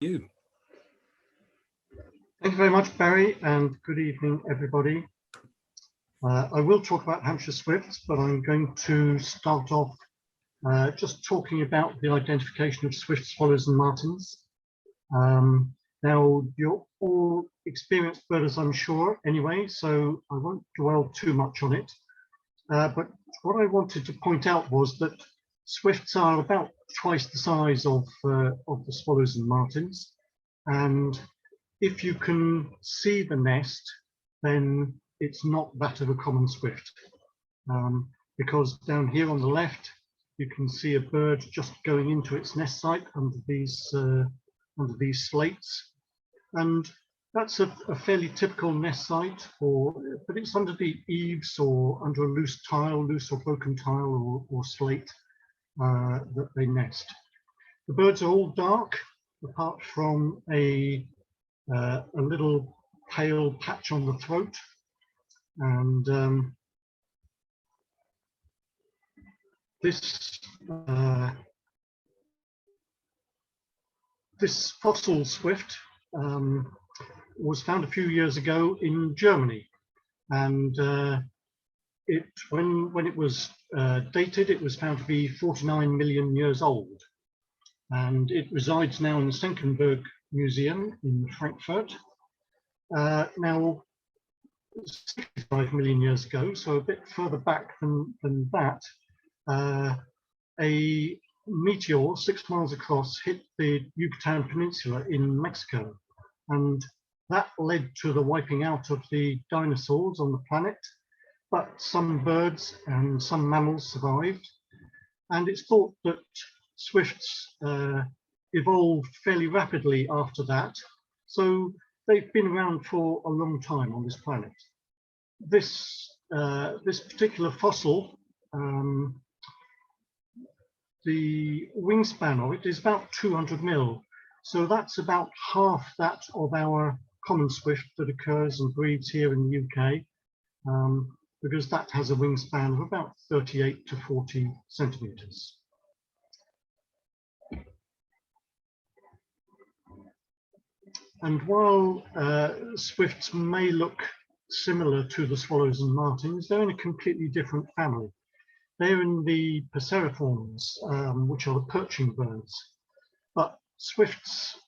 You. Thank you very much, Barry, and good evening, everybody. I will talk about Hampshire Swifts, but I'm going to start off just talking about the identification of swift swallows and martins. Now, you're all experienced birders, I'm sure, anyway, so I won't dwell too much on it. But what I wanted to point out was that swifts are about twice the size of the swallows and martins, and if you can see the nest, then it's not that of a common swift, because down here on the left, you can see a bird just going into its nest site under these slates, and that's a fairly typical nest site, but it's under the eaves or under a loose tile, loose or broken tile or slate that they nest. The birds are all dark, apart from a little pale patch on the throat, and this fossil swift was found a few years ago in Germany, and when it was dated, it was found to be 49 million years old, and it resides now in the Senckenberg Museum in Frankfurt. Now, 65 million years ago, so a bit further back than that, a meteor 6 miles across hit the Yucatan Peninsula in Mexico, and that led to the wiping out of the dinosaurs on the planet, but some birds and some mammals survived, and it's thought that swifts evolved fairly rapidly after that, so they've been around for a long time on this planet. This particular fossil, the wingspan of it is about 200 mil, so that's about half that of our common swift that occurs and breeds here in the UK, because that has a wingspan of about 38 to 40 centimeters. And while swifts may look similar to the swallows and martins, they're in a completely different family. They're in the Passeriformes, which are the perching birds. But swifts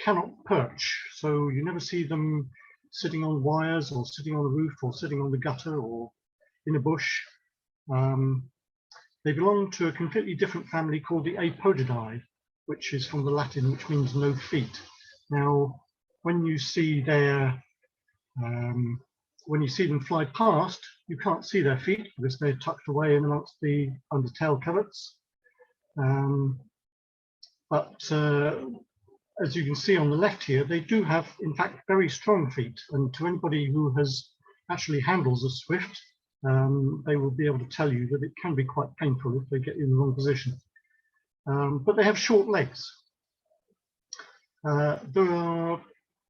cannot perch, so you never see them sitting on wires or sitting on a roof or sitting on the gutter or in a bush. They belong to a completely different family called the Apodidae, which is from the Latin, which means no feet. Now, when you see them fly past, you can't see their feet because they're tucked away in amongst the undertail coverts. But as you can see on the left here, they do have, in fact, very strong feet. And to anybody who has actually handles a swift, they will be able to tell you that it can be quite painful if they get in the wrong position. But they have short legs. There are,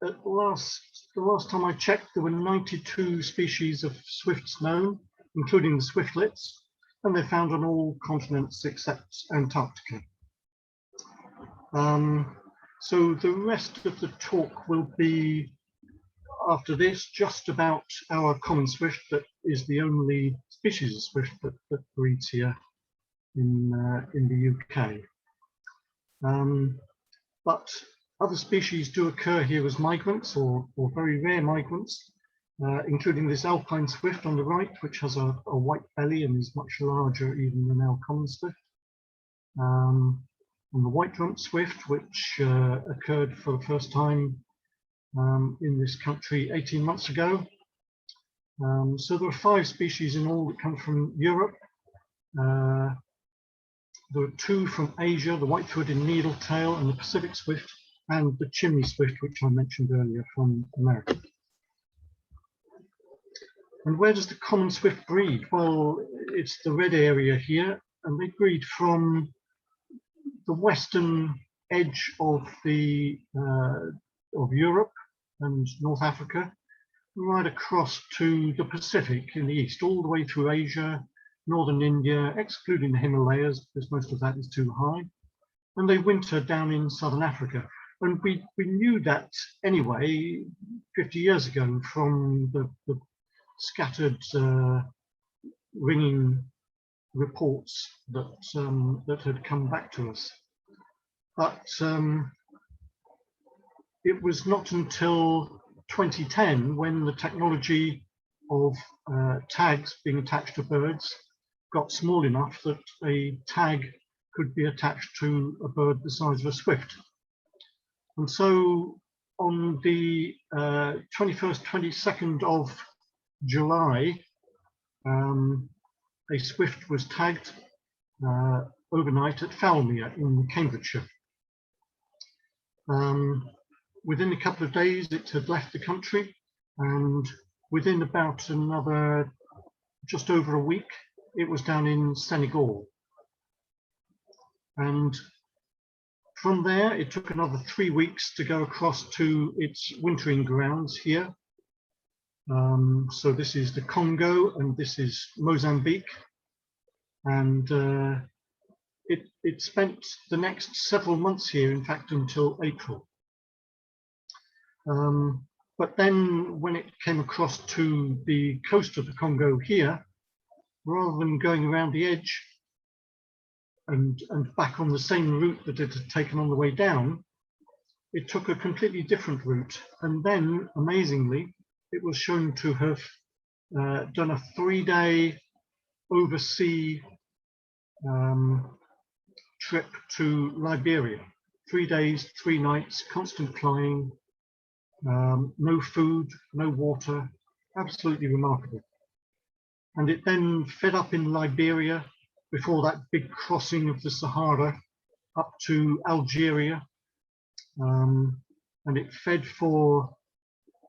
the last time I checked, there were 92 species of swifts known, including the swiftlets, and they're found on all continents except Antarctica. So the rest of the talk will be, after this, just about our common swift that is the only species of swift that breeds here in the UK. But other species do occur here as migrants or very rare migrants, including this alpine swift on the right, which has a white belly and is much larger even than our common swift. And the white-rumped swift, which occurred for the first time in this country 18 months ago. So there are 5 species in all that come from Europe. There are 2 from Asia, the white-throated needletail and the Pacific swift, and the chimney swift, which I mentioned earlier, from America. And where does the common swift breed? Well, it's the red area here, and they breed from the western edge of Europe and North Africa, right across to the Pacific in the east, all the way through Asia, northern India, excluding the Himalayas, because most of that is too high. And they winter down in southern Africa. And we knew that anyway 50 years ago from the scattered ringing reports that had come back to us. But it was not until 2010 when the technology of tags being attached to birds got small enough that a tag could be attached to a bird the size of a swift. And so on the 21st, 22nd of July, a swift was tagged overnight at Falmere in Cambridgeshire. Within a couple of days, it had left the country, and within about another, just over a week, it was down in Senegal. And from there, it took another 3 weeks to go across to its wintering grounds here. So this is the Congo, and this is Mozambique. And it spent the next several months here, in fact, until April. But then when it came across to the coast of the Congo here, rather than going around the edge and back on the same route that it had taken on the way down, it took a completely different route. And then, amazingly, it was shown to have done a 3-day oversea trip to Liberia. 3 days, 3 nights, constant flying, no food, no water, absolutely remarkable. And it then fed up in Liberia before that big crossing of the Sahara up to Algeria. And it fed for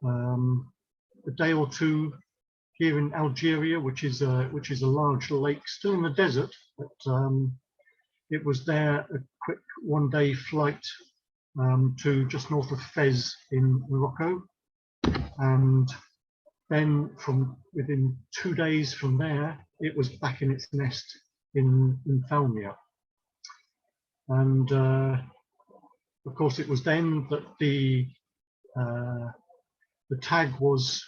a day or two here in Algeria, which is a large lake, still in the desert, but it was there a quick 1-day flight to just north of Fez in Morocco, and then from within 2 days from there, it was back in its nest in Falmere. And of course, it was then that the tag was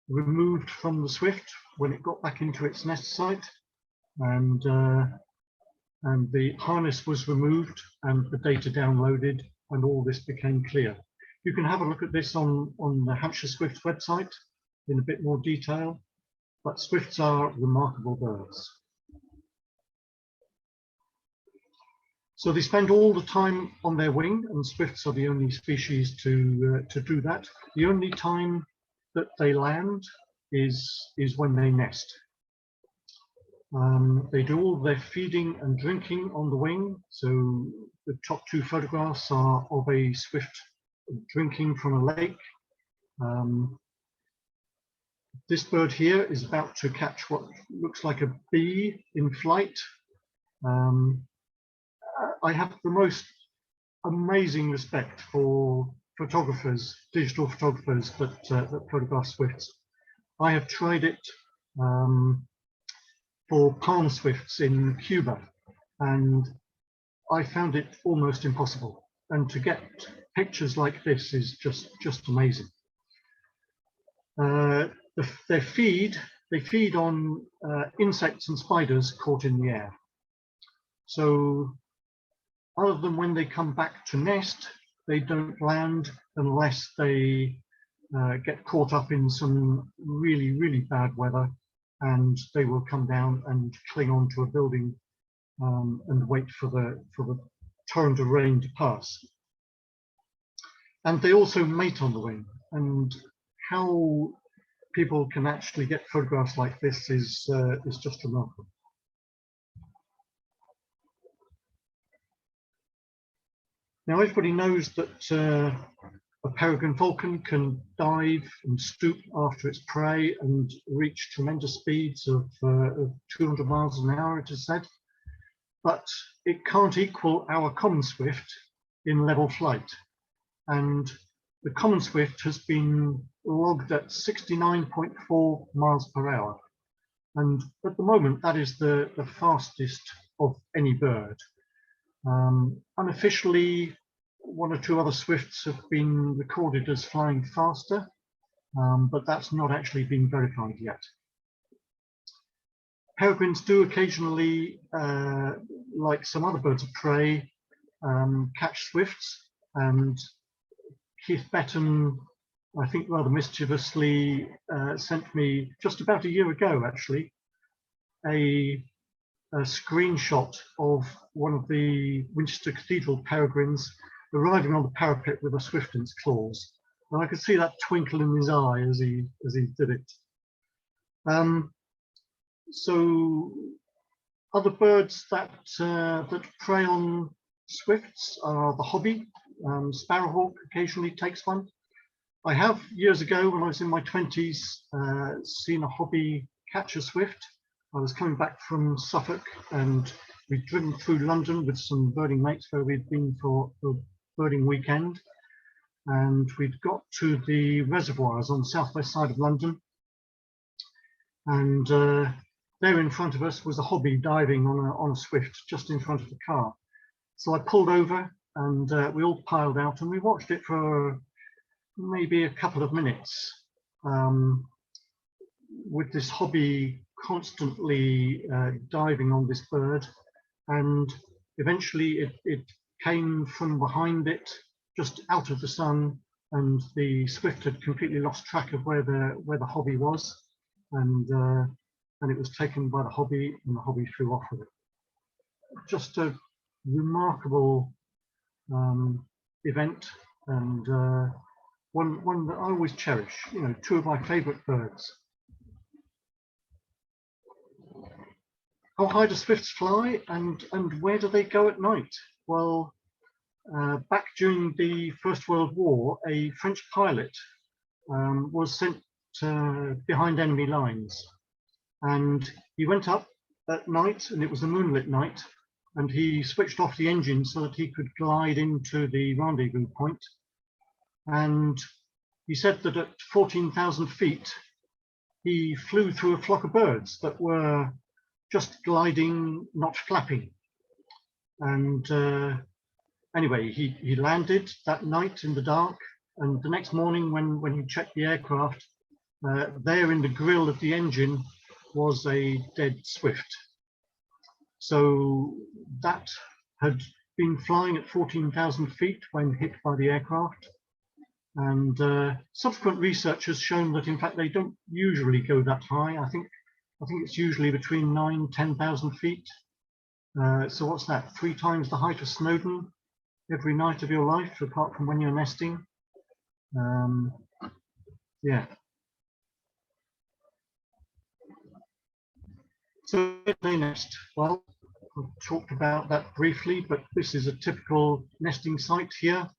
removed from the swift when it got back into its nest site, and the harness was removed and the data downloaded, and all this became clear. You can have a look at this on the Hampshire Swifts website in a bit more detail, but swifts are remarkable birds. So they spend all the time on their wing, and swifts are the only species to do that. The only time that they land is when they nest. They do all their feeding and drinking on the wing. So the top 2 photographs are of a swift drinking from a lake. This bird here is about to catch what looks like a bee in flight. I have the most amazing respect for photographers, digital photographers that photograph swifts. I have tried it for palm swifts in Cuba, and I found it almost impossible. And to get pictures like this is just amazing. They feed on insects and spiders caught in the air. So other than when they come back to nest, they don't land unless they get caught up in some really, really bad weather, and they will come down and cling on to a building and wait for the torrent of rain to pass. And they also mate on the wing, and how people can actually get photographs like this is just remarkable. Now, everybody knows that a peregrine falcon can dive and stoop after its prey and reach tremendous speeds of 200 miles an hour, it is said, but it can't equal our common swift in level flight. And the common swift has been logged at 69.4 miles per hour. And at the moment, that is the fastest of any bird. Unofficially, one or two other swifts have been recorded as flying faster, but that's not actually been verified yet. Peregrines do occasionally, like some other birds of prey, catch swifts, and Keith Betton, I think rather mischievously, sent me just about a year ago actually a screenshot of one of the Winchester Cathedral peregrines arriving on the parapet with a swift in its claws, and I could see that twinkle in his eye as he did it. So other birds that that prey on swifts are the hobby. Sparrowhawk occasionally takes one. I have years ago, when I was in my 20s, seen a hobby catch a swift. I was coming back from Suffolk and we'd driven through London with some birding mates where we'd been for a birding weekend, and we'd got to the reservoirs on the southwest side of London, and there in front of us was a hobby diving on a swift just in front of the car. So I pulled over and we all piled out and we watched it for maybe a couple of minutes, with this hobby constantly diving on this bird, and eventually it came from behind it, just out of the sun, and the swift had completely lost track of where the hobby was, and it was taken by the hobby, and the hobby flew off with it. Just a remarkable event, and one that I always cherish. You know, two of my favourite birds. How high do swifts fly, and where do they go at night? Well, back during the First World War, a French pilot was sent behind enemy lines, and he went up at night, and it was a moonlit night, and he switched off the engine so that he could glide into the rendezvous point. And he said that at 14,000 feet, he flew through a flock of birds that were just gliding, not flapping. And anyway, he landed that night in the dark, and the next morning when he checked the aircraft, there in the grill of the engine was a dead swift. So that had been flying at 14,000 feet when hit by the aircraft. And subsequent research has shown that in fact they don't usually go that high. I think it's usually between 9,000 and 10,000 feet. So what's that? 3 times the height of Snowdon every night of your life, apart from when you're nesting. Yeah. So they nest. Well, I've talked about that briefly, but this is a typical nesting site here,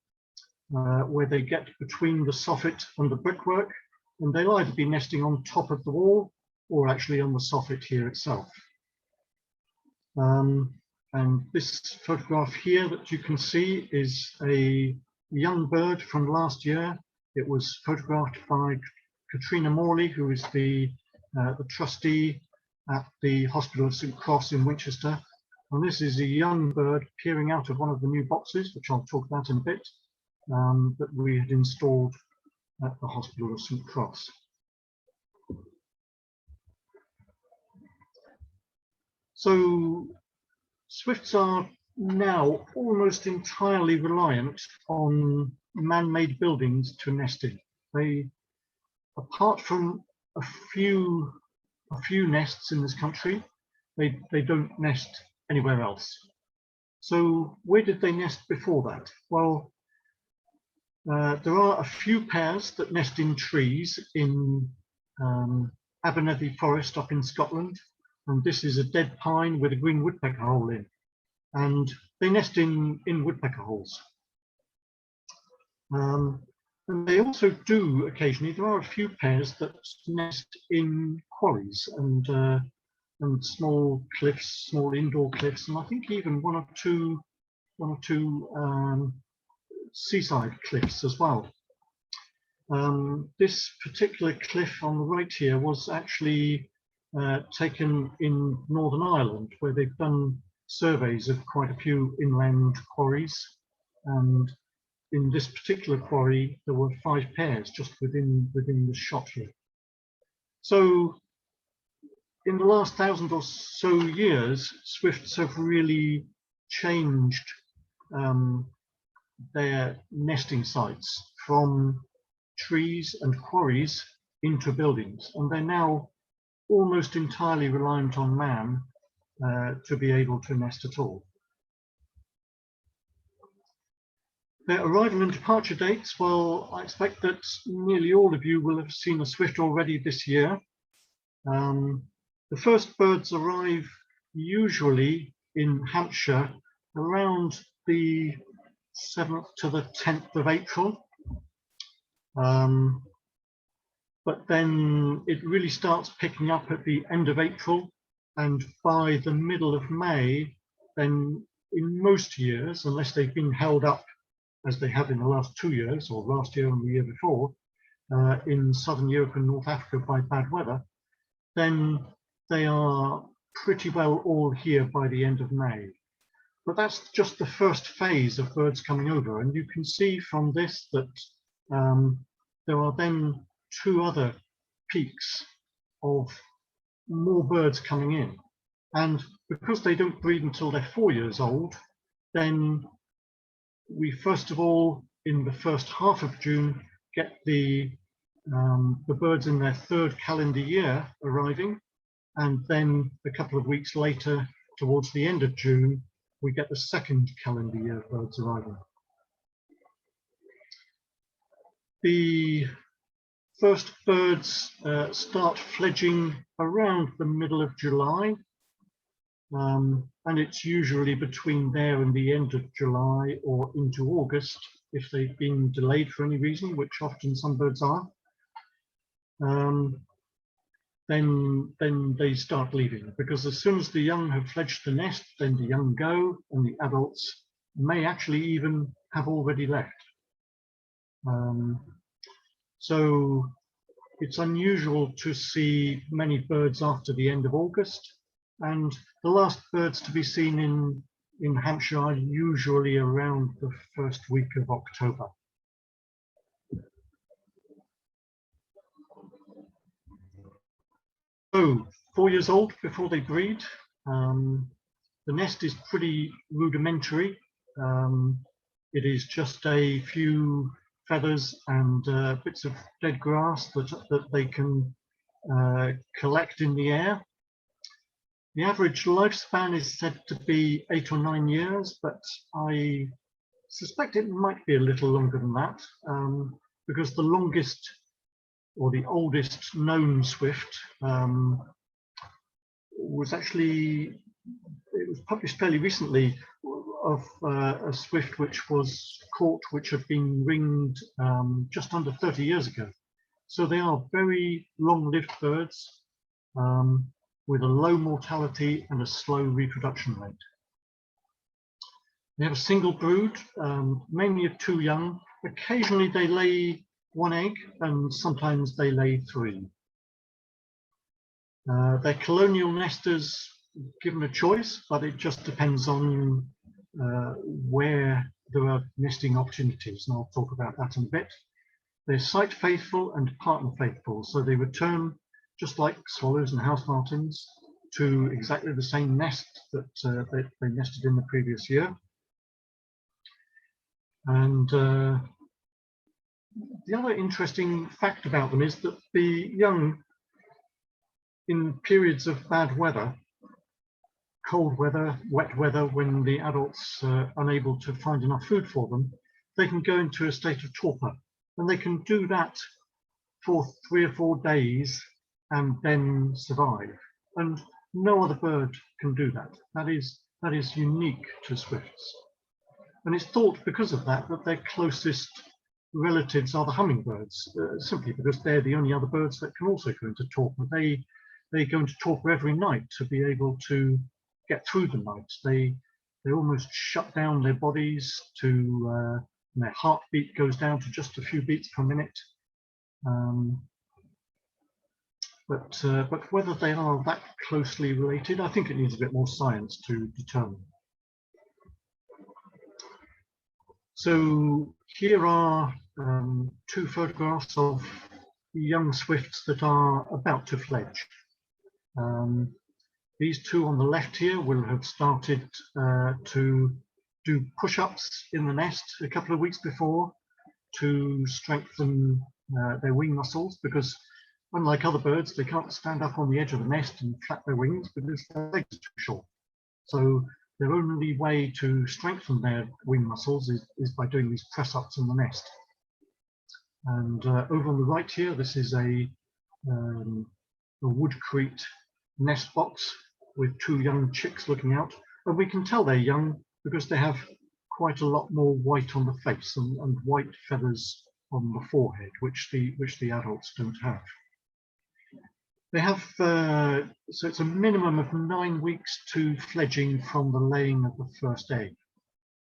where they get between the soffit and the brickwork, and they'll either be nesting on top of the wall or actually on the soffit here itself. And this photograph here that you can see is a young bird from last year. It was photographed by Cathedral Morley, who is the trustee at the Hospital of St. Cross in Winchester. And this is a young bird peering out of one of the new boxes, which I'll talk about in a bit, that we had installed at the Hospital of St. Cross. So swifts are now almost entirely reliant on man-made buildings to nest in. They, apart from a few nests in this country, they don't nest anywhere else. So where did they nest before that? Well, there are a few pairs that nest in trees in Abernethy Forest up in Scotland, and this is a dead pine with a green woodpecker hole in, and they nest in woodpecker holes. And they also do occasionally, there are a few pairs that nest in quarries and small cliffs, small indoor cliffs, and I think even one or two seaside cliffs as well. This particular cliff on the right here was actually taken in Northern Ireland, where they've done surveys of quite a few inland quarries, and in this particular quarry, there were 5 pairs just within the shot here. So in the last 1,000 or so years, swifts have really changed their nesting sites from trees and quarries into buildings, and they're now almost entirely reliant on man to be able to nest at all. Their arrival and departure dates, well, I expect that nearly all of you will have seen a swift already this year. The first birds arrive usually in Hampshire around the 7th to the 10th of April. But then it really starts picking up at the end of April, and by the middle of May, then in most years, unless they've been held up as they have in the last 2 years, or last year and the year before, in Southern Europe and North Africa by bad weather, then they are pretty well all here by the end of May. But that's just the first phase of birds coming over, and you can see from this that there are then 2 other peaks of more birds coming in. And because they don't breed until they're 4 years old, then we first of all, in the first half of June, get the birds in their 3rd calendar year arriving, and then a couple of weeks later, towards the end of June, we get the 2nd calendar year birds arriving. The first birds start fledging around the middle of July, and it's usually between there and the end of July or into August if they've been delayed for any reason, which often some birds are. Then they start leaving, because as soon as the young have fledged the nest, then the young go, and the adults may actually even have already left. So it's unusual to see many birds after the end of August, and the last birds to be seen in Hampshire are usually around the 1st week of October. So 4 years old before they breed. The nest is pretty rudimentary. It is just a few feathers and bits of dead grass that they can collect in the air. The average lifespan is said to be 8 or 9 years, but I suspect it might be a little longer than that, because the longest or the oldest known swift was actually, it was published fairly recently, of a swift which was caught, which had been ringed just under 30 years ago. So they are very long-lived birds with a low mortality and a slow reproduction rate. They have a single brood, mainly of 2 young. Occasionally they lay 1 egg, and sometimes they lay 3. They're colonial nesters given a choice, but it just depends on where there are nesting opportunities, and I'll talk about that in a bit. They're site faithful and partner faithful, so they return, just like swallows and house martins, to exactly the same nest that they nested in the previous year. And the other interesting fact about them is that the young, in periods of bad weather, cold weather, wet weather, when the adults are unable to find enough food for them, they can go into a state of torpor, and they can do that for 3 or 4 days and then survive. And no other bird can do that. That is unique to swifts. And it's thought because of that that their closest relatives are the hummingbirds, simply because they're the only other birds that can also go into torpor. They go into torpor every night to be able to get through the night. They almost shut down their bodies to their heartbeat goes down to just a few beats per minute. But whether they are that closely related, I think it needs a bit more science to determine. So here are two photographs of young swifts that are about to fledge. These two on the left here will have started to do push-ups in the nest a couple of weeks before to strengthen their wing muscles, because unlike other birds, they can't stand up on the edge of the nest and flap their wings because their legs are too short. So their only way to strengthen their wing muscles is by doing these press-ups in the nest. And over on the right here, this is a woodcrete nest box with two young chicks looking out. And we can tell they're young because they have quite a lot more white on the face and white feathers on the forehead, which the adults don't have. They have, so it's a minimum of 9 weeks to fledging from the laying of the first egg.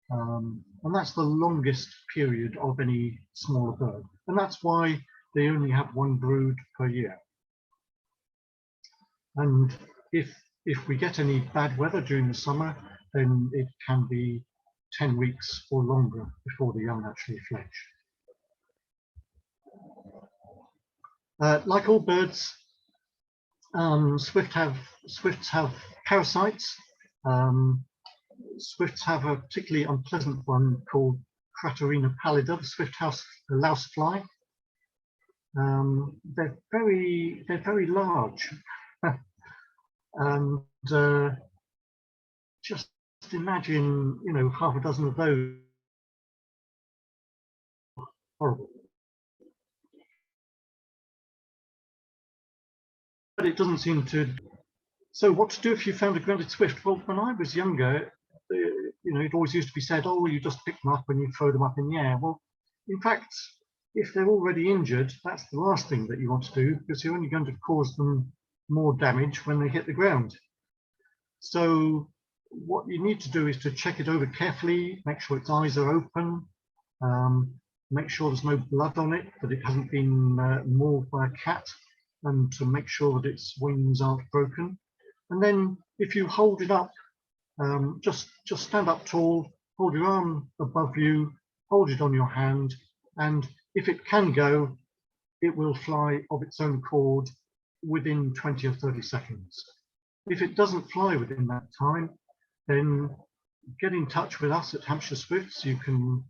And that's the longest period of any smaller bird. And that's why they only have one brood per year. And if we get any bad weather during the summer, then it can be 10 weeks or longer before the young actually fledge. Like all birds, swifts have parasites. Swifts have a particularly unpleasant one called Crataerina pallida, the swift house lousefly. They're very large, and just imagine, you know, half a dozen of those. Horrible. But it doesn't seem to. So what to do if you found a grounded swift? Well, when I was younger, you know, it always used to be said, oh, well, you just pick them up and you throw them up in the air. Well, in fact, if they're already injured, that's the last thing that you want to do, because you're only going to cause them more damage when they hit the ground. So what you need to do is to check it over carefully, make sure its eyes are open, make sure there's no blood on it, that it hasn't been mauled by a cat, and to make sure that its wings aren't broken. And then if you hold it up, just stand up tall, hold your arm above you, hold it on your hand, and if it can go, it will fly of its own accord within 20 or 30 seconds. If it doesn't fly within that time, then get in touch with us at Hampshire Swifts. You can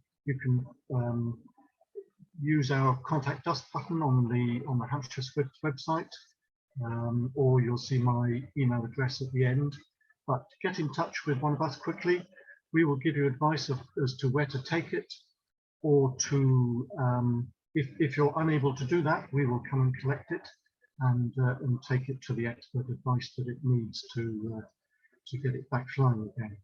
use our contact us button on the Hampshire Swifts website, or you'll see my email address at the end. But get in touch with one of us quickly. We will give you advice as to where to take it, or to if you're unable to do that, we will come and collect it and take it to the expert advice that it needs to get it back flying again.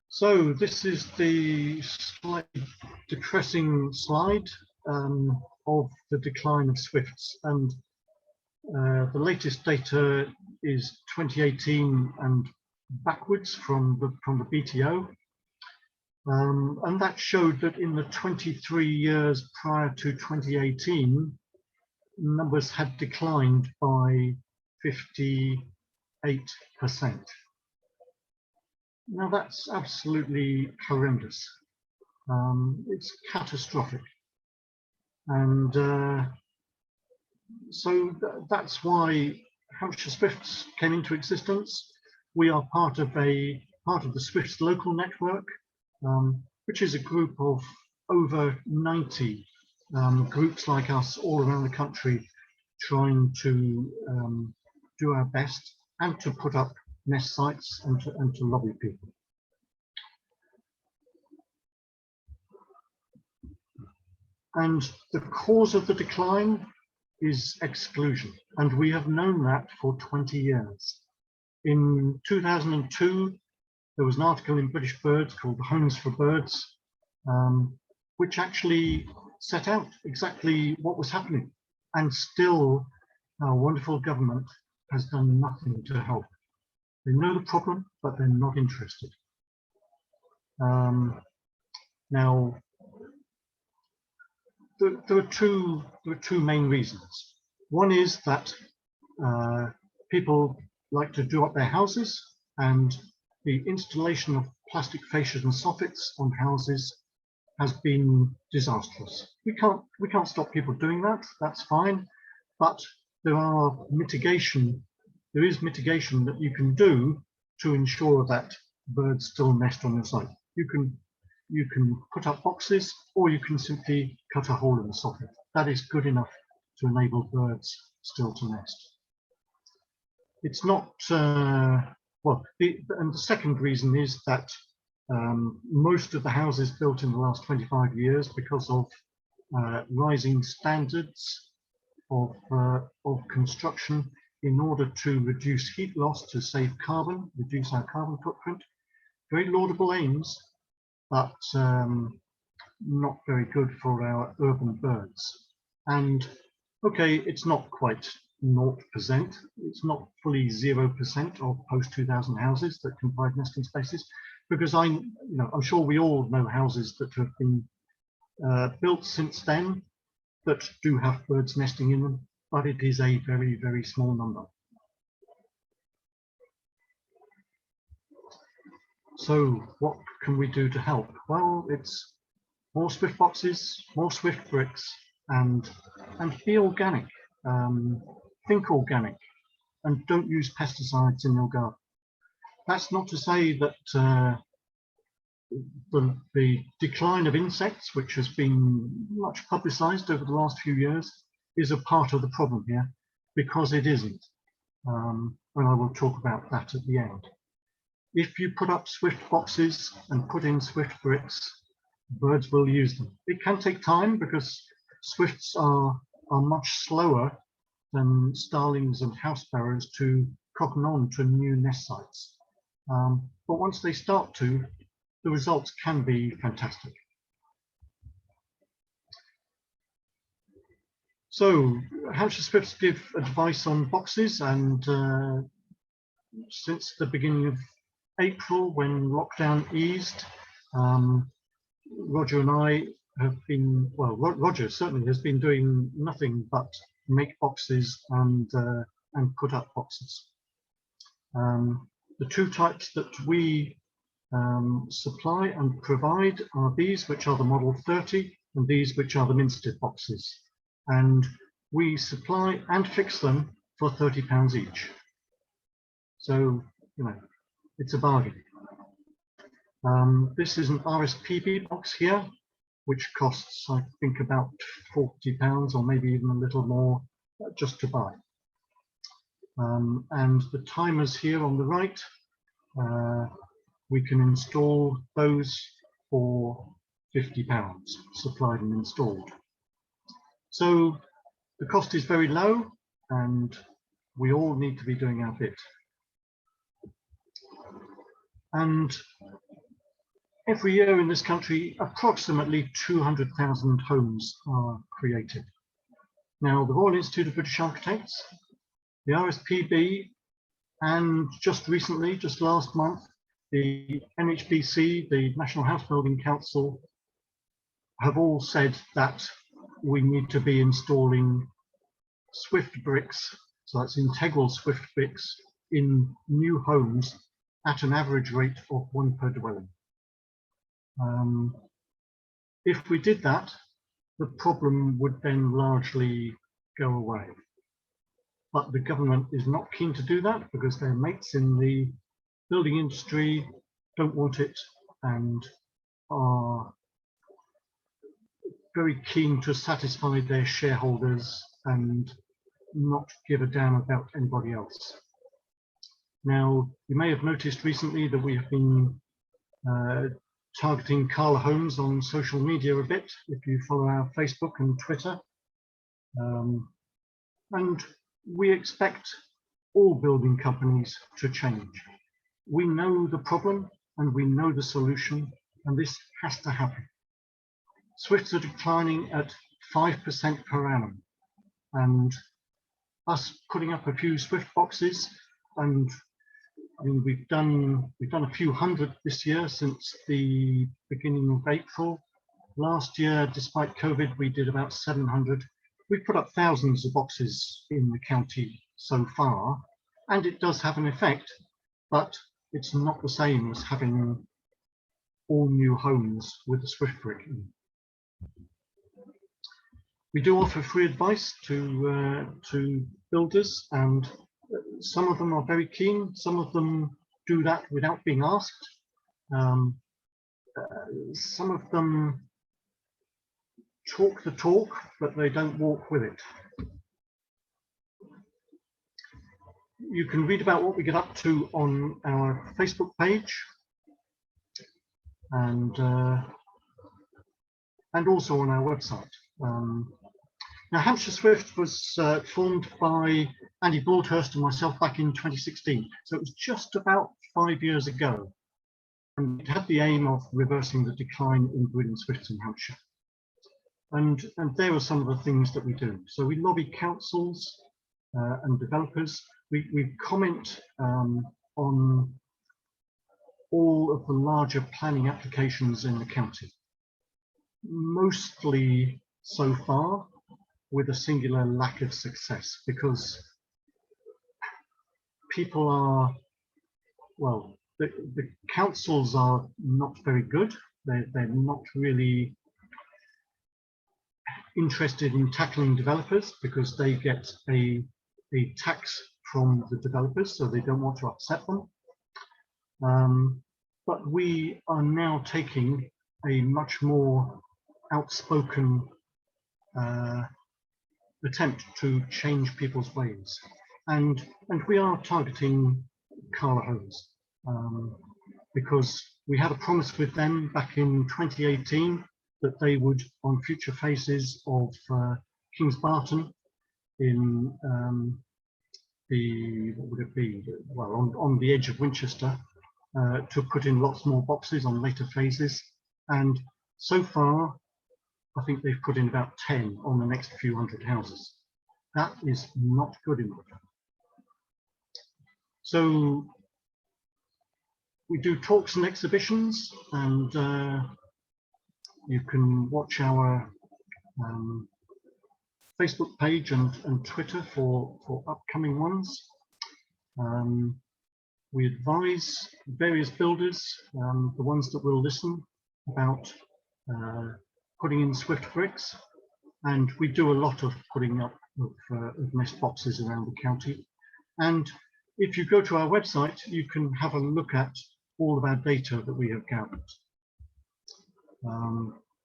So this is the slightly depressing slide of the decline of swifts, and the latest data is 2018 and backwards from the BTO, and that showed that in the 23 years prior to 2018, numbers had declined by 58%. Now that's absolutely horrendous. It's catastrophic, and so that's why Hampshire Swifts came into existence. We are part of the Swifts local network, which is a group of over 90 groups like us all around the country, trying to do our best and to put up nest sites and to lobby people. And the cause of the decline is exclusion, and we have known that for 20 years. In 2002, there was an article in British Birds called The Homes for Birds, which actually set out exactly what was happening, and still our wonderful government has done nothing to help. They know the problem, but they're not interested. Now, there are two main reasons. One is that people like to do up their houses, and the installation of plastic fascias and soffits on houses has been disastrous. We can't stop people doing that. That's fine, but there is mitigation that you can do to ensure that birds still nest on your site. You can put up boxes, or you can simply cut a hole in the soffit. That is good enough to enable birds still to nest. It's not, well, and the second reason is that most of the houses built in the last 25 years, because of rising standards of construction, in order to reduce heat loss, to save carbon, reduce our carbon footprint, very laudable aims, but not very good for our urban birds. And okay, it's not quite 0%. It's not fully 0% of post-2000 houses that can provide nesting spaces, because I'm sure we all know houses that have been built since then that do have birds nesting in them, but it is a very, very small number. So what can we do to help? Well, it's more Swift boxes, more Swift bricks, and be organic. Think organic, and don't use pesticides in your garden. That's not to say that the decline of insects, which has been much publicized over the last few years, is a part of the problem here, because it isn't. And I will talk about that at the end. If you put up Swift boxes and put in Swift bricks, birds will use them. It can take time, because Swifts are much slower than starlings and house sparrows to cotton on to new nest sites. But once they start to, the results can be fantastic. So Hampshire Swifts give advice on boxes, and since the beginning of April, when lockdown eased, Roger and I have been, well, Roger certainly has been doing nothing but make boxes and put up boxes. The two types that we supply and provide are these, which are the Model 30, and these, which are the Minstead boxes. And we supply and fix them for £30 each. So, it's a bargain. This is an RSPB box here, which costs, I think, about £40 or maybe even a little more just to buy. And the timers here on the right, we can install those for £50, supplied and installed. So the cost is very low, and we all need to be doing our bit. And every year in this country, approximately 200,000 homes are created. Now, the Royal Institute of British Architects, the RSPB, and just recently, just last month, the NHBC, the National House Building Council, have all said that we need to be installing Swift bricks, so that's integral Swift bricks, in new homes at an average rate of 1 per dwelling. If we did that, the problem would then largely go away. But the government is not keen to do that, because their mates in the building industry don't want it and are very keen to satisfy their shareholders and not give a damn about anybody else. Now, you may have noticed recently that we have been targeting Carla Homes on social media a bit, if you follow our Facebook and Twitter. And we expect all building companies to change. We know the problem and we know the solution, and this has to happen. Swifts are declining at 5% per annum, and us putting up a few Swift boxes, and I mean, we've done a few hundred this year since the beginning of April. Last year, despite COVID, we did about 700. We've put up thousands of boxes in the county so far, and it does have an effect, but it's not the same as having all new homes with a swift brick in. We do offer free advice to builders, and some of them are very keen. Some of them do that without being asked. Some of them talk the talk, but they don't walk with it. You can read about what we get up to on our Facebook page, and also on our website. Now, Hampshire Swift was formed by Andy Broadhurst and myself back in 2016, so it was just about 5 years ago, and it had the aim of reversing the decline in breeding swifts in Hampshire. And there are some of the things that we do. So we lobby councils and developers. We comment on all of the larger planning applications in the county, mostly so far with a singular lack of success, because people are, well, the councils are not very good. They're not really interested in tackling developers because they get a tax from the developers, so they don't want to upset them. But we are now taking a much more outspoken attempt to change people's ways, and we are targeting Cala homes because we had a promise with them back in 2018 that they would, on future phases of Kings Barton in what would it be? Well, on the edge of Winchester, to put in lots more boxes on later phases. And so far, I think they've put in about 10 on the next few hundred houses. That is not good enough. So we do talks and exhibitions, and you can watch our Facebook page and Twitter for upcoming ones. We advise various builders, the ones that will listen, about putting in swift bricks, and we do a lot of putting up of nest boxes around the county. And if you go to our website, you can have a look at all of our data that we have gathered.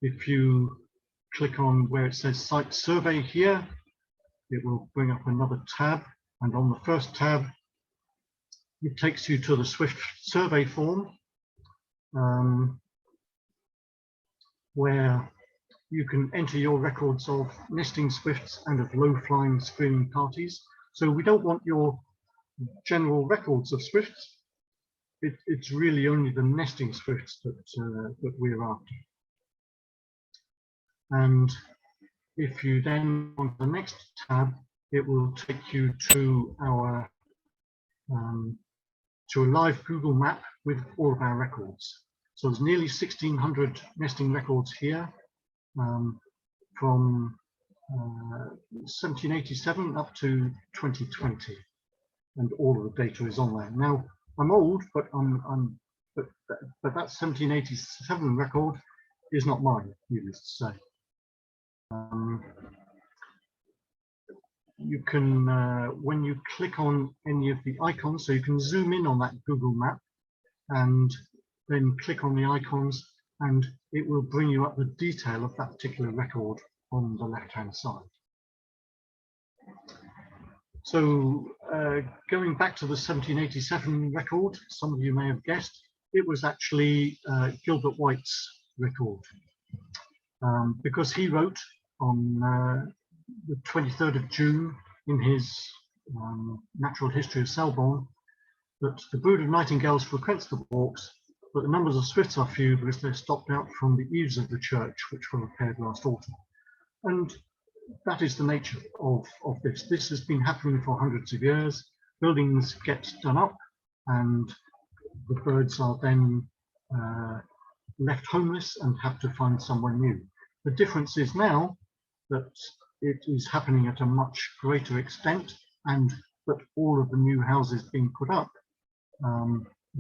If you click on where it says Site Survey here, it will bring up another tab, and on the first tab, it takes you to the Swift survey form, where you can enter your records of nesting swifts and of low-flying screaming parties. So we don't want your general records of swifts. It's really only the nesting swifts that we're after. And if you then on the next tab, it will take you to our to a live Google map with all of our records. So there's nearly 1,600 nesting records here, from 1787 up to 2020, and all of the data is on there. Now, I'm old, but that 1787 record is not mine, needless to say. You can, when you click on any of the icons, so you can zoom in on that Google map and then click on the icons, and it will bring you up the detail of that particular record on the left-hand side. So going back to the 1787 record, some of you may have guessed, it was actually Gilbert White's record, because he wrote on the 23rd of June in his Natural History of Selborne that the brood of nightingales frequents the walks, but the numbers of swifts are few because they're stopped out from the eaves of the church, which were repaired last autumn. And that is the nature of this. This has been happening for hundreds of years. Buildings get done up and the birds are then left homeless and have to find somewhere new. The difference is now that it is happening at a much greater extent, and that all of the new houses being put up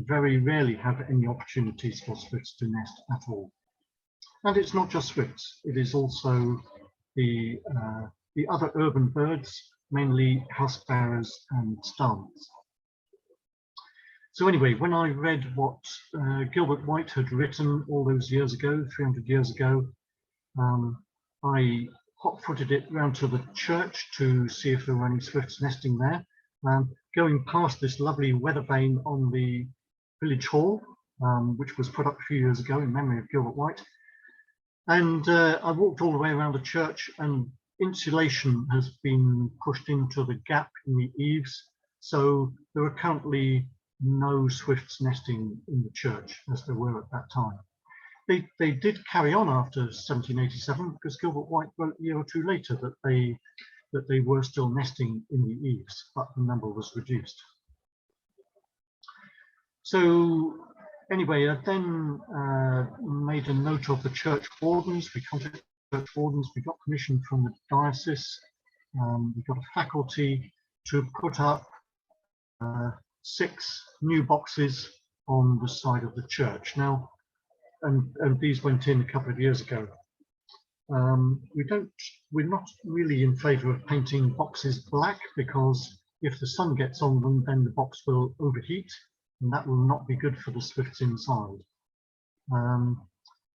very rarely have any opportunities for swifts to nest at all. And it's not just swifts, it is also the other urban birds, mainly house sparrows and starlings. So anyway, when I read what Gilbert White had written all those years ago, 300 years ago, I hot-footed it round to the church to see if there were any swifts nesting there. Going past this lovely weather vane on the village hall, which was put up a few years ago in memory of Gilbert White. And I walked all the way around the church, and insulation has been pushed into the gap in the eaves. So there are currently no swifts nesting in the church as there were at that time. They did carry on after 1787 because Gilbert White wrote a year or two later that they were still nesting in the eaves, but the number was reduced. So anyway, I then made a note of the church wardens. We contacted the church wardens. We got permission from the diocese. We got a faculty to put up 6 new boxes on the side of the church. Now, and these went in a couple of years ago. We're not really in favour of painting boxes black, because if the sun gets on them, then the box will overheat, and that will not be good for the swifts inside.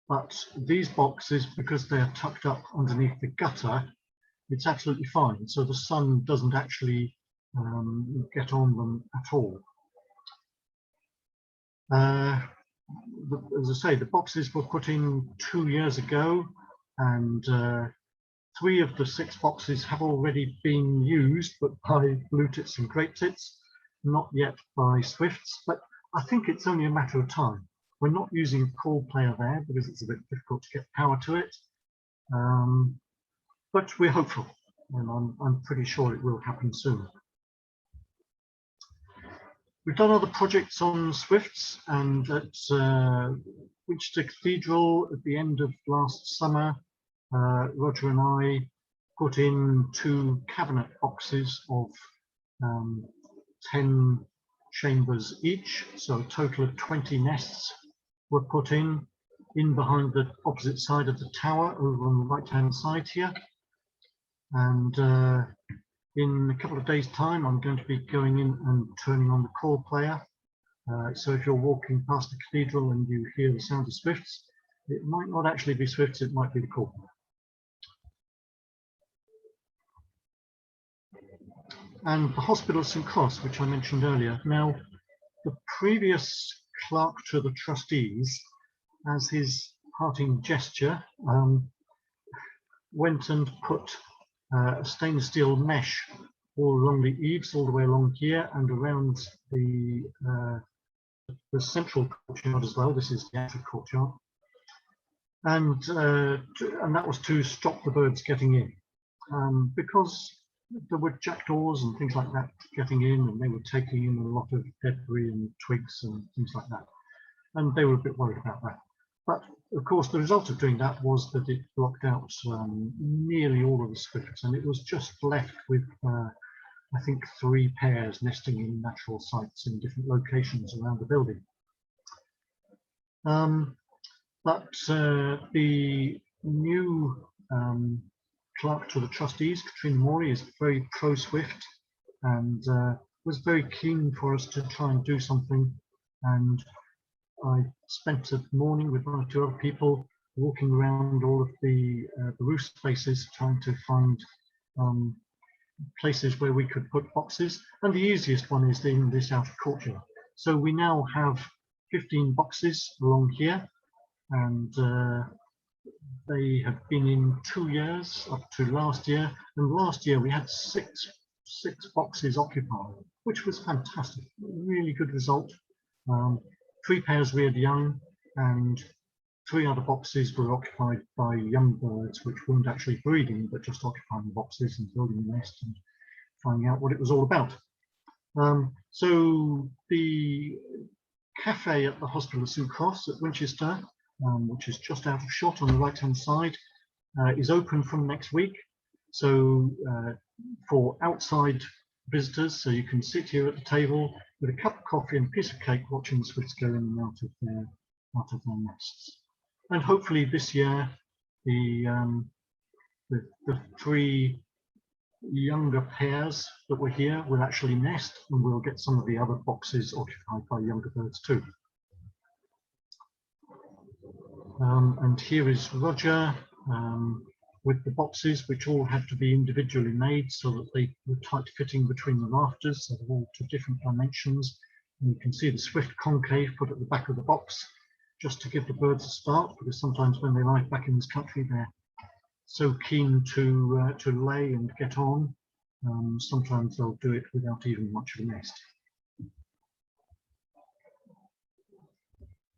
But these boxes, because they are tucked up underneath the gutter, it's absolutely fine. So the sun doesn't actually get on them at all. As I say, the boxes were put in 2 years ago, and 3 of the 6 boxes have already been used, but by blue tits and great tits, not yet by swifts. But I think it's only a matter of time. We're not using a call player there because it's a bit difficult to get power to it, but we're hopeful, and I'm pretty sure it will happen soon. We've done other projects on swifts, and at Winchester Cathedral at the end of last summer, Roger and I put in 2 cabinet boxes of 10 chambers each, so a total of 20 nests were put in behind the opposite side of the tower over on the right hand side here. And in a couple of days' time, I'm going to be going in and turning on the call player. So if you're walking past the cathedral and you hear the sound of swifts, it might not actually be swifts, it might be the call player. And the hospital at St. Cross, which I mentioned earlier. Now, the previous clerk to the trustees, as his parting gesture, went and put a stainless steel mesh all along the eaves, all the way along here and around the central courtyard as well. This is the outer courtyard, and that was to stop the birds getting in, because there were jackdaws and things like that getting in, and they were taking in a lot of debris and twigs and things like that, and they were a bit worried about that. But of course, the result of doing that was that it blocked out nearly all of the swifts, and it was just left with, I think, 3 pairs nesting in natural sites in different locations around the building. But the new clerk to the trustees, Cathedral Morey, is very pro-swift, and was very keen for us to try and do something. And I spent a morning with 1 or 2 other people walking around all of the roof spaces, trying to find places where we could put boxes. And the easiest one is in this outer courtyard. So we now have 15 boxes along here, and they have been in 2 years up to last year. And last year we had six boxes occupied, which was fantastic. Really good result. 3 pairs reared young, and 3 other boxes were occupied by young birds, which weren't actually breeding, but just occupying boxes and building a nest and finding out what it was all about. So the cafe at the hospital of St. Cross at Winchester, which is just out of shot on the right hand side, is open from next week. So for outside visitors, so you can sit here at the table, with a cup of coffee and a piece of cake, watching the swifts go in and out of their nests. And hopefully this year, the 3 younger pairs that were here will actually nest, and we'll get some of the other boxes occupied by younger birds too. And here is Roger with the boxes, which all had to be individually made so that they were tight fitting between the rafters, so they're all to different dimensions. And you can see the swift concave put at the back of the box, just to give the birds a start, because sometimes when they arrive back in this country, they're so keen to lay and get on. Sometimes they'll do it without even much of a nest.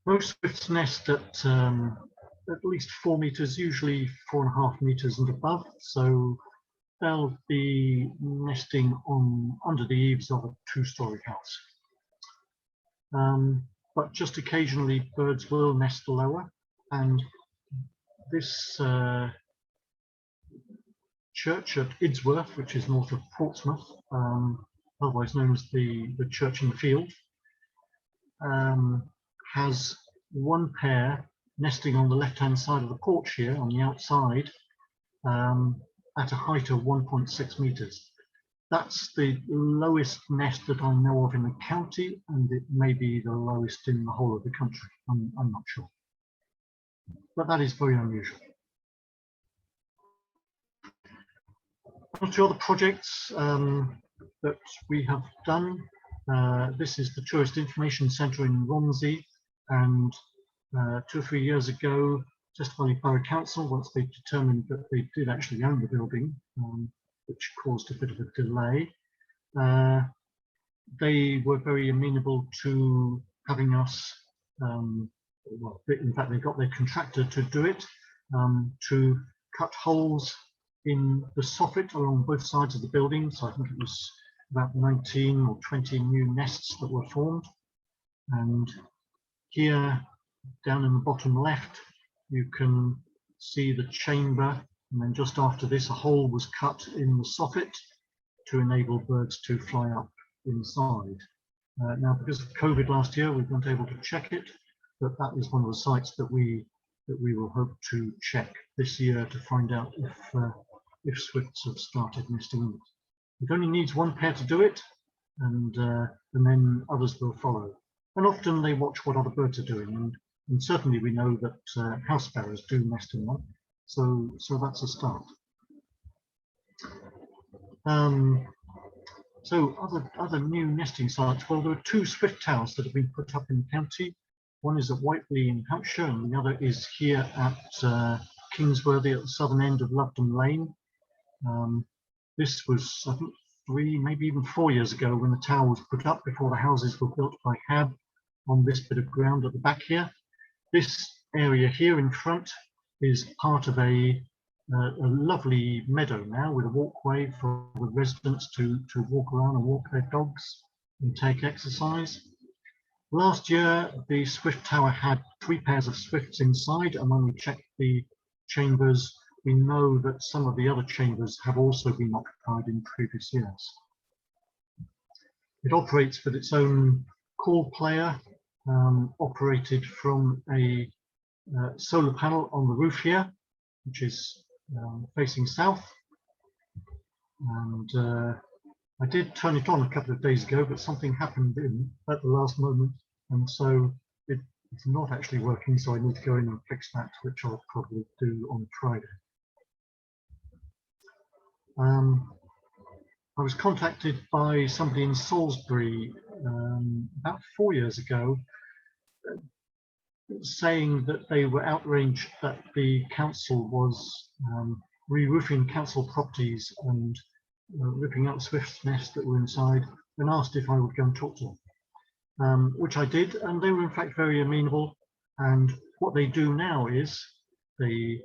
Most swifts nest at least 4 meters, usually 4.5 meters and above. So they'll be nesting under the eaves of a 2-story house. But just occasionally birds will nest lower, and this church at Idsworth, which is north of Portsmouth, otherwise known as the Church in the Field, has 1 pair nesting on the left-hand side of the porch here on the outside at a height of 1.6 meters. That's the lowest nest that I know of in the county, and it may be the lowest in the whole of the country. I'm not sure. But that is very unusual. 1 or 2 other projects that we have done. This is the Tourist Information Centre in Romsey, and 2 or 3 years ago, Testimony Borough Council, once they determined that they did actually own the building, which caused a bit of a delay, they were very amenable to having us, well, in fact, they got their contractor to do it, to cut holes in the soffit along both sides of the building. So I think it was about 19 or 20 new nests that were formed. And here, down in the bottom left, you can see the chamber, and then just after this, a hole was cut in the soffit to enable birds to fly up inside. Now, because of COVID last year, we weren't able to check it, but that is one of the sites that we will hope to check this year to find out if swifts have started nesting in it. It only needs 1 pair to do it, and then others will follow. And often they watch what other birds are doing, and certainly we know that house sparrows do nest in them, so that's a start. So other new nesting sites. Well, there are 2 swift towers that have been put up in the county. One is at Whiteley in Hampshire, and the other is here at Kingsworthy at the southern end of Lovedon Lane. This was, I think, 3, maybe even 4 years ago when the tower was put up, before the houses were built by Hab on this bit of ground at the back here. This area here in front is part of a lovely meadow now, with a walkway for the residents to walk around and walk their dogs and take exercise. Last year, the Swift Tower had 3 pairs of swifts inside, and when we checked the chambers, we know that some of the other chambers have also been occupied in previous years. It operates with its own call player, operated from a solar panel on the roof here, which is facing south. And I did turn it on a couple of days ago, but something happened at the last moment, and so it's not actually working, so I need to go in and fix that, which I'll probably do on Friday. I was contacted by somebody in Salisbury about 4 years ago, saying that they were outraged that the council was re-roofing council properties and ripping out swift's nests that were inside, and asked if I would go and talk to them, which I did, and they were in fact very amenable. And what they do now is they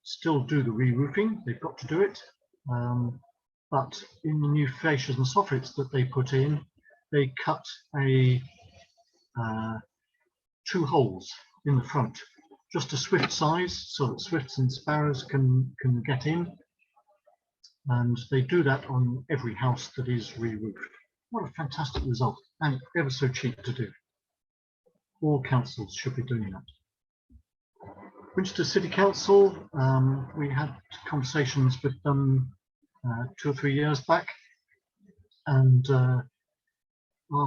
still do the re-roofing, they've got to do it, but in the new fascias and soffits that they put in, they cut 2 holes in the front, just a swift size, so that swifts and sparrows can get in. And they do that on every house that is re-roofed. What a fantastic result, and ever so cheap to do. All councils should be doing that. Winchester City Council, we had conversations with them 2 or 3 years back, and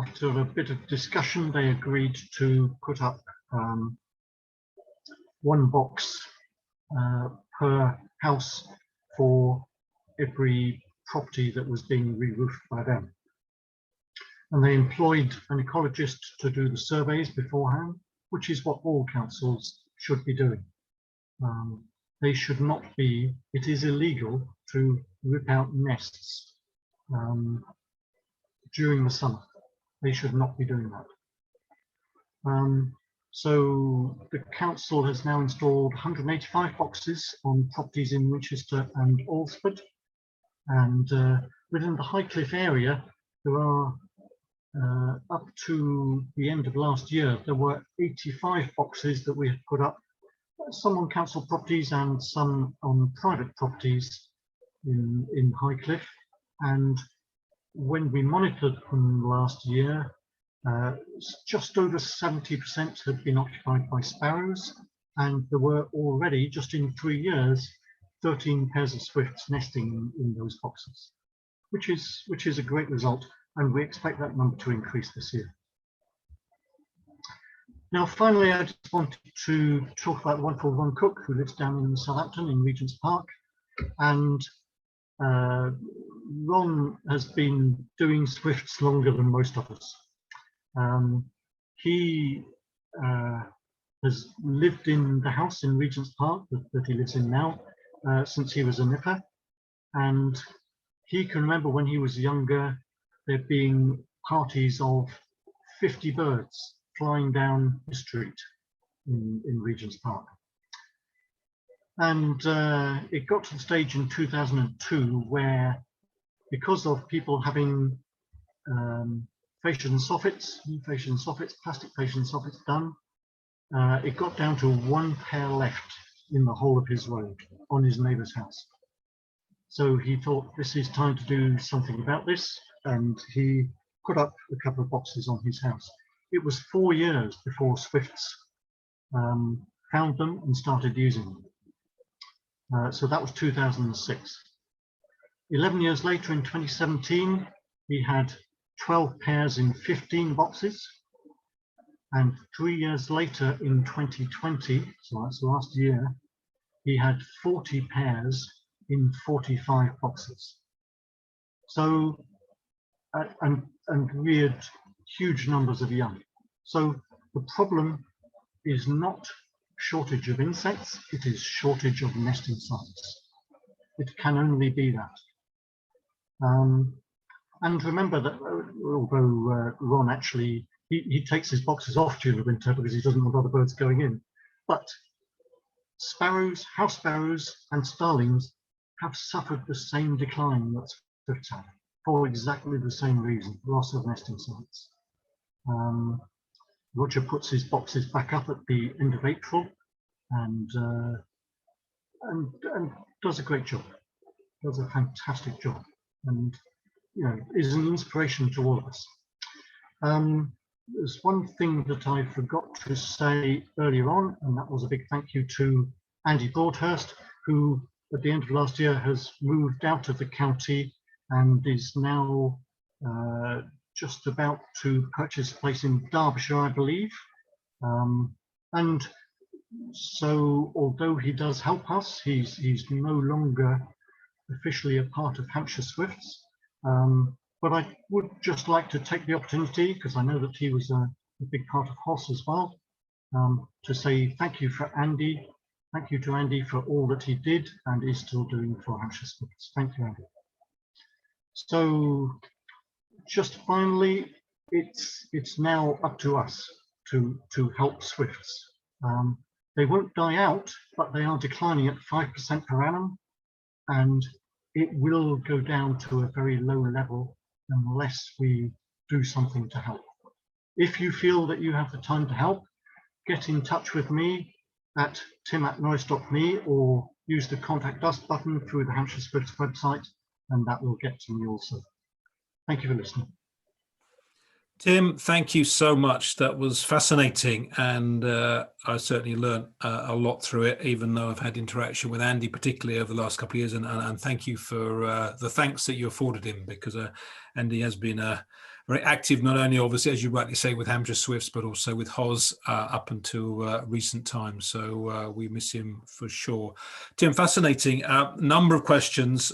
after a bit of discussion, they agreed to put up 1 box per house for every property that was being re-roofed by them. And they employed an ecologist to do the surveys beforehand, which is what all councils should be doing. They should not be, it is illegal to rip out nests during the summer. They should not be doing that. So the council has now installed 185 boxes on properties in Winchester and Alresford. And within the Highcliffe area, there are, up to the end of last year, there were 85 boxes that we had put up, some on council properties and some on private properties in Highcliffe. And when we monitored them last year, just over 70% had been occupied by sparrows, and there were already, just in 3 years, 13 pairs of swifts nesting in those boxes, which is a great result, and we expect that number to increase this year. Now, finally, I just wanted to talk about the wonderful Ron Cook, who lives down in Southampton in Regent's Park, and Ron has been doing swifts longer than most of us. He has lived in the house in Regent's Park that he lives in now since he was a nipper, and he can remember when he was younger there being parties of 50 birds flying down the street in Regent's Park. And it got to the stage in 2002 where, because of people having fascias and soffits, plastic fascias and soffits done, it got down to 1 pair left in the whole of his road on his neighbour's house. So he thought, this is time to do something about this, and he put up a couple of boxes on his house. It was 4 years before swifts found them and started using them. So that was 2006. 11 years later, in 2017, he had 12 pairs in 15 boxes. And 3 years later, in 2020, so that's last year, he had 40 pairs in 45 boxes. So, and reared huge numbers of young. So the problem is not shortage of insects, it is shortage of nesting sites. It can only be that. And remember that although Ron actually, he takes his boxes off during the winter because he doesn't want other birds going in, but sparrows, house sparrows and starlings have suffered the same decline that swifts have for exactly the same reason, loss of nesting sites. Roger puts his boxes back up at the end of April and does a great job, does a fantastic job, and you know, is an inspiration to all of us. There's one thing that I forgot to say earlier on, and that was a big thank you to Andy Broadhurst, who at the end of last year has moved out of the county and is now just about to purchase a place in Derbyshire, I believe. And so although he does help us, he's no longer officially a part of Hampshire Swifts. But I would just like to take the opportunity, because I know that he was a big part of HOS as well, to say thank you for Andy. Thank you to Andy for all that he did and is still doing for Hampshire Swifts. Thank you, Andy. So just finally, it's now up to us to help swifts. They won't die out, but they are declining at 5% per annum, and it will go down to a very low level unless we do something to help. If you feel that you have the time to help, get in touch with me at tim@norris.me or use the contact us button through the Hampshire Swifts website, and that will get to me also. Thank you for listening. Tim, thank you so much. That was fascinating, and I certainly learned a lot through it, even though I've had interaction with Andy, particularly over the last couple of years, and thank you for the thanks that you afforded him, because Andy has been very active, not only obviously, as you rightly say, with Hampshire Swifts, but also with Hoz up until recent times. So we miss him for sure. Tim, fascinating. Number of questions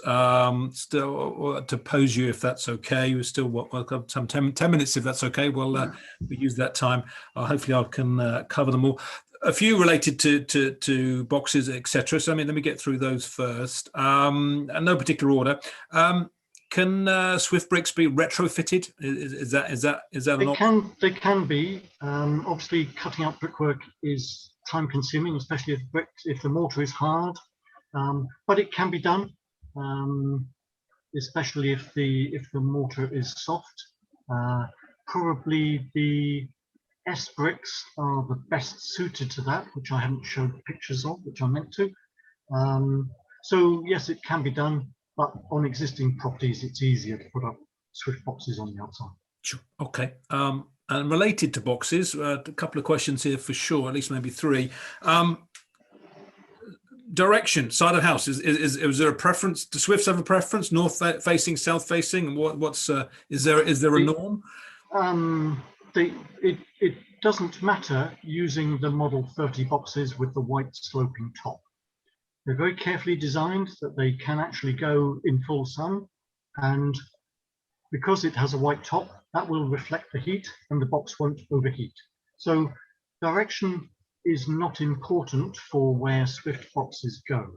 still to pose you, if that's okay. We're still welcome some 10 minutes, if that's okay. We'll use that time. Hopefully I can cover them all. A few related to boxes, etc. So let me get through those first. And no particular order. Can Swift bricks be retrofitted? Is that an option? They can be. Obviously, cutting out brickwork is time consuming, especially if the mortar is hard. But it can be done, especially if the mortar is soft. Probably the S bricks are the best suited to that, which I haven't showed pictures of, which I meant to. So yes, it can be done, but on existing properties, it's easier to put up Swift boxes on the outside. Sure. Okay. And related to boxes, a couple of questions here for sure, at least maybe three. Direction, side of house. Is there a preference? Do Swifts have a preference? North facing, south facing? What's is there a norm? It doesn't matter using the Model 30 boxes with the white sloping top. They're very carefully designed that they can actually go in full sun, and because it has a white top, that will reflect the heat and the box won't overheat. So direction is not important for where Swift boxes go.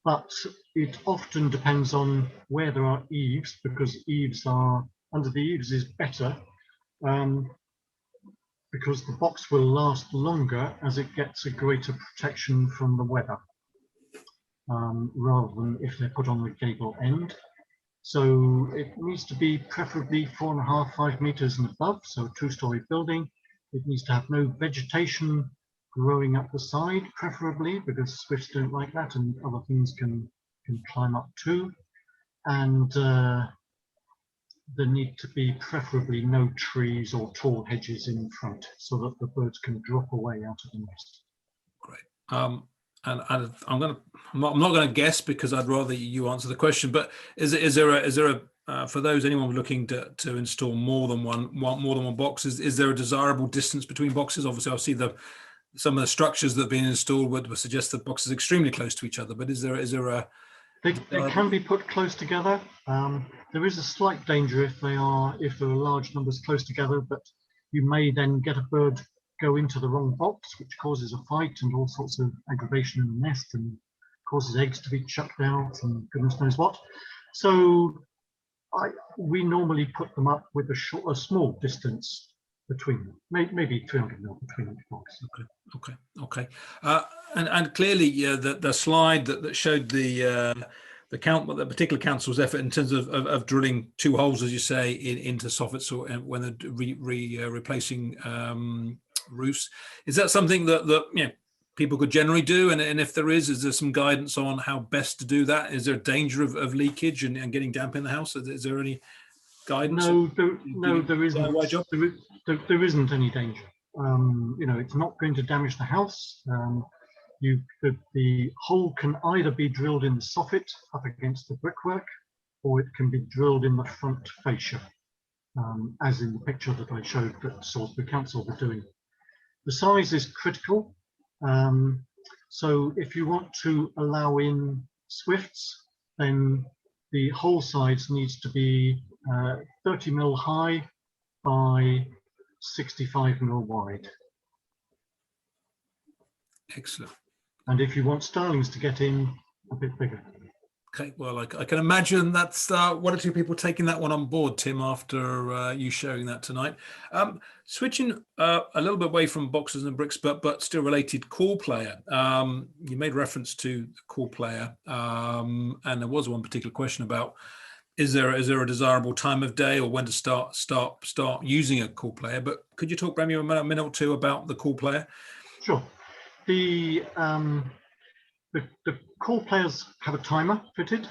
But it often depends on where there are eaves, because under the eaves is better, because the box will last longer as it gets a greater protection from the weather, rather than if they're put on the gable end. So it needs to be preferably 4.5, 5 meters and above, so a 2-story building. It needs to have no vegetation growing up the side, preferably, because Swifts don't like that, and other things can climb up too. And there need to be preferably no trees or tall hedges in front, so that the birds can drop away out of the nest. Great. And I'm not going to guess, because I'd rather you answer the question. But is there a for anyone looking to install more than one box, is there a desirable distance between boxes? Obviously, I'll see some of the structures that have been installed would suggest that boxes are extremely close to each other. But is there a They can be put close together. There is a slight danger if there are large numbers close together, but you may then get a bird go into the wrong box, which causes a fight and all sorts of aggravation in the nest and causes eggs to be chucked out and goodness knows what. So we normally put them up with a small distance between them, maybe 300 mil between each box. Okay. And clearly, the slide that showed the particular council's effort in terms of drilling 2 holes, as you say, into soffits or when they're replacing roofs. Is that something that people could generally do? And if there is there some guidance on how best to do that? Is there a danger of leakage and getting damp in the house? Is there any guidance? No, there isn't. There isn't any danger. It's not going to damage the house. The hole can either be drilled in the soffit up against the brickwork, or it can be drilled in the front fascia, as in the picture that I showed that Salisbury Council were doing. The size is critical. So if you want to allow in Swifts, then the hole size needs to be 30 mil high by 65 mil wide. Excellent. And if you want starlings to get in, a bit bigger. Okay, well, I can imagine that's one or two people taking that one on board, Tim, after you sharing that tonight. Switching a little bit away from boxes and bricks, but still related, call player. You made reference to the call player, and there was one particular question about is there a desirable time of day or when to start using a call player? But could you talk, Bram, a minute or two about the call player? Sure. The call players have a timer fitted.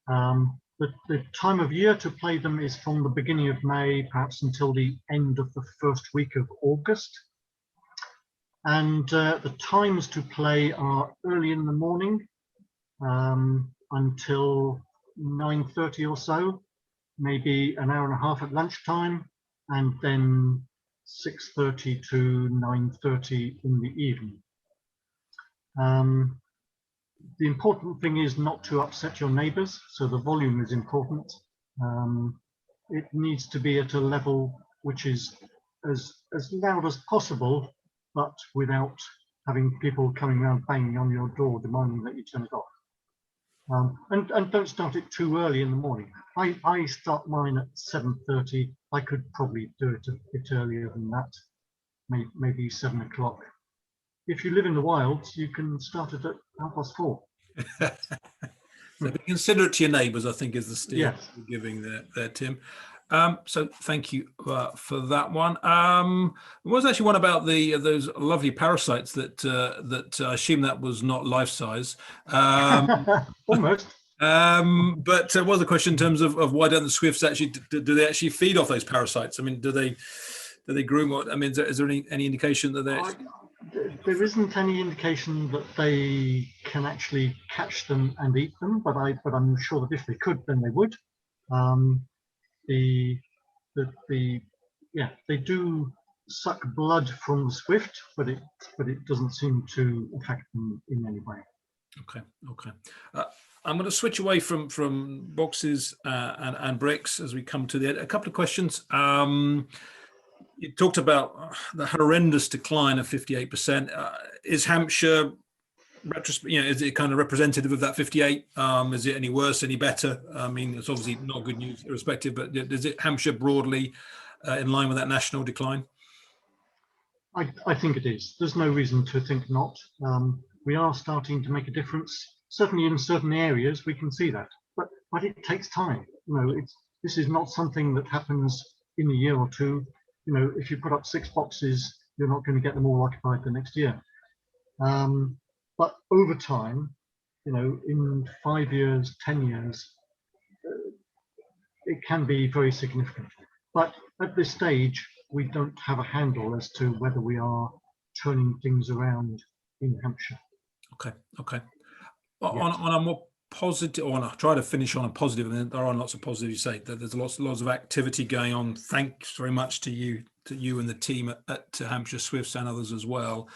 The the time of year to play them is from the beginning of May, perhaps until the end of the first week of August. And the times to play are early in the morning until 9:30 or so, maybe an hour and a half at lunchtime, and then 6:30 to 9:30 in the evening. The important thing is not to upset your neighbours, so the volume is important. It needs to be at a level which is as loud as possible, but without having people coming around banging on your door demanding that you turn it off. And don't start it too early in the morning. I start mine at 7:30. I could probably do it a bit earlier than that, maybe 7 o'clock. If you live in the wilds, you can start it at 4:30. So be considerate to your neighbours, I think, is the steer Yes. you're giving there, Tim. So thank you for that one. There was actually one about those lovely parasites that I assume that was not life size. Almost. But there was a question in terms of why don't the swifts actually do they actually feed off those parasites? I mean, do they groom? I mean, is there any indication that they? There isn't any indication that they can actually catch them and eat them, but I'm sure that if they could, then they would. They do suck blood from the swift, but it doesn't seem to affect them in any way. Okay. I'm going to switch away from boxes and bricks as we come to the end. A couple of questions. You talked about the horrendous decline of 58%. Is Hampshire, is it kind of representative of that 58? Is it any worse, any better? I mean, it's obviously not good news irrespective, but is it Hampshire broadly in line with that national decline? I think it is. There's no reason to think not. We are starting to make a difference. Certainly in certain areas, we can see that, but it takes time. This is not something that happens in a year or two. If you put up 6 boxes, you're not going to get them all occupied the next year. But over time, in 5 years, 10 years, it can be very significant. But at this stage, we don't have a handle as to whether we are turning things around in Hampshire. Okay. On a more positive, or I'll try to finish on a positive, and there are lots of positives. You say that there's lots of activity going on. Thanks very much to you and the team at Hampshire Swifts and others as well.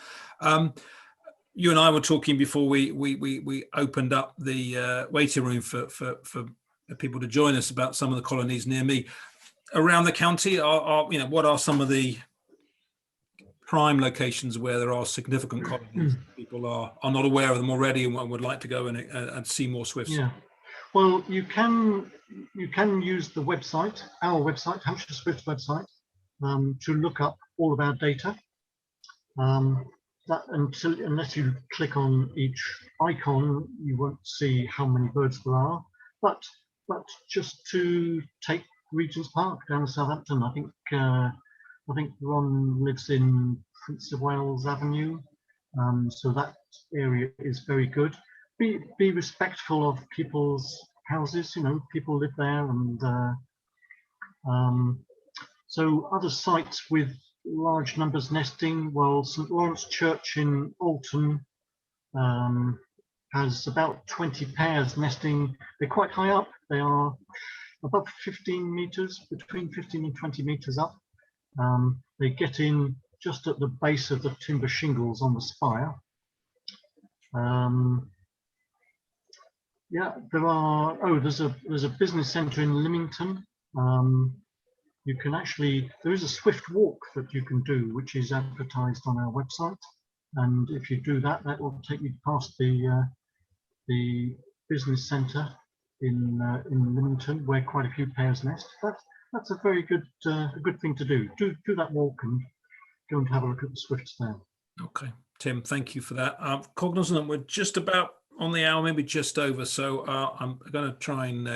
You and I were talking before we opened up the waiting room for people to join us about some of the colonies near me around the county. What are some of the prime locations where there are significant colonies? People are not aware of them already and would like to go and see more swifts. Yeah, well, you can use the website, our website, Hampshire Swifts website, to look up all of our data. Unless you click on each icon, you won't see how many birds there are. But just to take Regent's Park down in Southampton, I think Ron lives in Prince of Wales Avenue, so that area is very good. Be respectful of people's houses. People live there, and so other sites with large numbers nesting. Well, St Lawrence Church in Alton has about 20 pairs nesting. They're quite high up. They are above 15 meters, between 15 and 20 meters up. They get in just at the base of the timber shingles on the spire. There's a business centre in Lymington. There is a swift walk that you can do, which is advertised on our website. And if you do that, that will take you past the business centre in Lymington, where quite a few pairs nest. That's a very good thing to do. Do that walk and go and have a look at the swifts there. Okay, Tim, thank you for that. Cognizant that we're just about on the hour, maybe just over, so I'm going to try and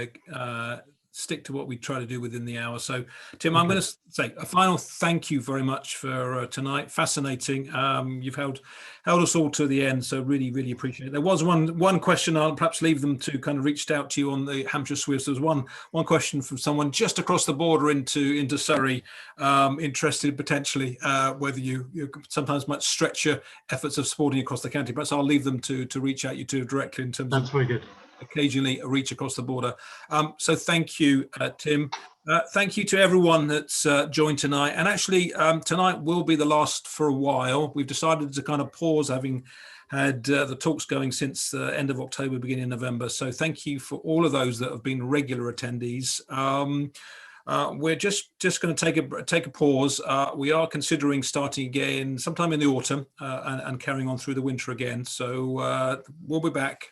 stick to what we try to do within the hour. So, Tim, I'm going to say a final thank you very much for tonight. Fascinating. You've held us all to the end, so really, really appreciate it. There was one question. I'll perhaps leave them to kind of reached out to you on the Hampshire Swifts. There was one question from someone just across the border into Surrey, interested potentially whether you sometimes might stretch your efforts of sporting across the county. Perhaps I'll leave them to reach out you to directly in terms That's very good. Occasionally a reach across the border. So thank you, Tim. Thank you to everyone that's joined tonight. And actually, tonight will be the last for a while. We've decided to kind of pause, having had the talks going since the end of October, beginning of November. So thank you for all of those that have been regular attendees. We're just going to take a pause. We are considering starting again sometime in the autumn and carrying on through the winter again. So we'll be back.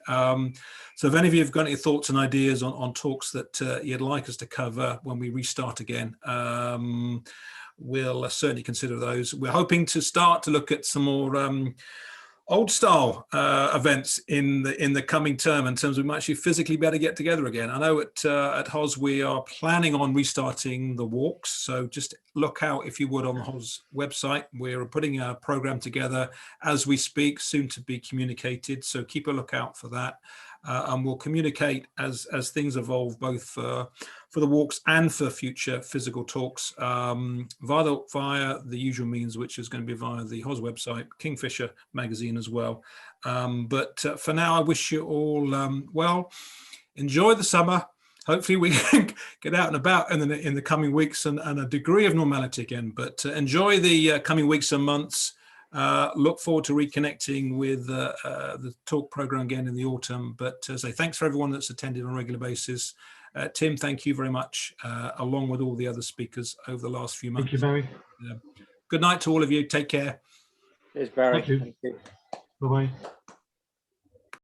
So if any of you have got any thoughts and ideas on talks that you'd like us to cover when we restart again, we'll certainly consider those. We're hoping to start to look at some more old style events in the coming term, in terms of we might actually physically be able to get together again. I know at HOS we are planning on restarting the walks, so just look out, if you would, on the HOS website. We're putting a program together as we speak, soon to be communicated, so keep a lookout for that. And we'll communicate as things evolve, both for the walks and for future physical talks via the usual means, which is going to be via the HOS website, Kingfisher magazine as well. But for now, I wish you all well. Enjoy the summer. Hopefully we can get out and about in the coming weeks and a degree of normality again. But enjoy the coming weeks and months. Look forward to reconnecting with the talk program again in the autumn. But as I say, thanks for everyone that's attended on a regular basis. Tim, thank you very much, along with all the other speakers over the last few months. Thank you, Barry. Good night to all of you. Take care. Cheers, Barry. Thank you. Bye-bye.